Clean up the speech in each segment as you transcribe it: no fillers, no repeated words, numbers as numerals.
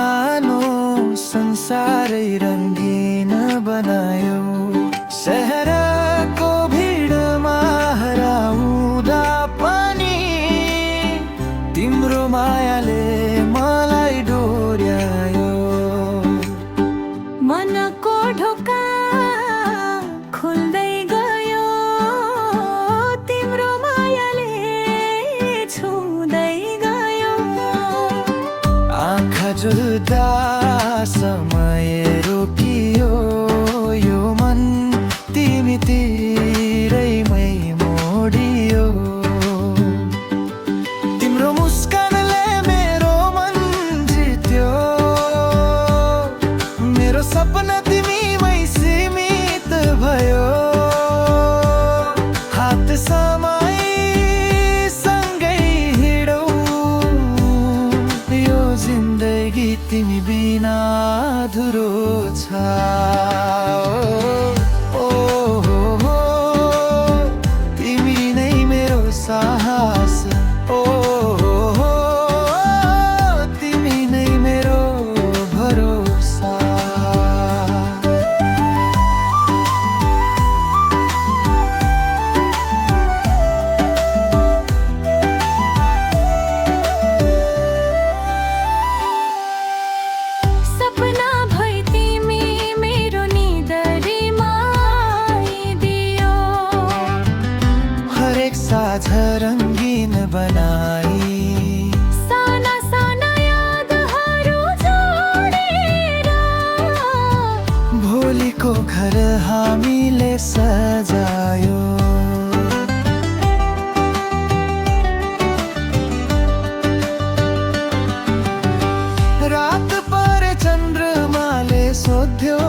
सानो संसारै रङ्गीन बनायो। शहरको भिडमा हराउँदा पनि तिम्रो मायाले मलाई डोर्यायो। मनको ढोका खोल्दै गयो, तिम्रो मायाले छुँदै गयो। आँखा जुल्दा समय रोकियो, यो मन तिमीतिरैमै मोडियो। तिम्रो मुस्कानले मेरो मन जित्यो, मेरो सपना तिमीमै सीमित भयो। हात समाई सँगै हिँडौँ, यो जिन्दगी तिमी बिना अधुरो छ। ओ हो हो, तिमी नै मेरो साहस। ओ हो हो, तिमी नै मेरो भरोसा। सपना भई तिमी मेरो निदरीमा आइदियो। हरेक साँझ रङ्गीन बनाई, साना साना यादहरू जोडेर भोलिको घर हामीले सजायो। रात परे चन्द्रमाले सोध्यो,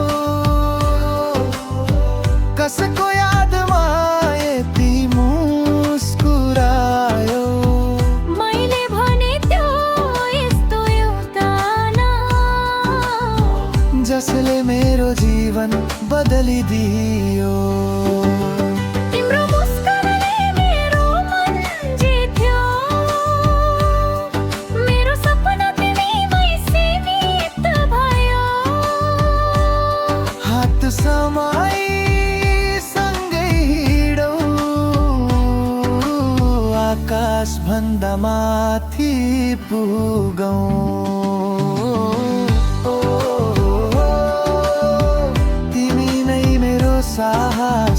कसको यादमा यति मुस्कुरायो। मैले भने त्यो यस्तो एउटा नाम, जसले मेरो जीवन बदलिदियो। तिम्रो मुस्कानले मेरो मन जित्यो, मेरो सपना तिमीमै सीमित भयो। हात समाई सँगै हिँडौँ, आकाश भन्दा माथि पुगौँ। ओ हो हो, तिमी नै मेरो साहस।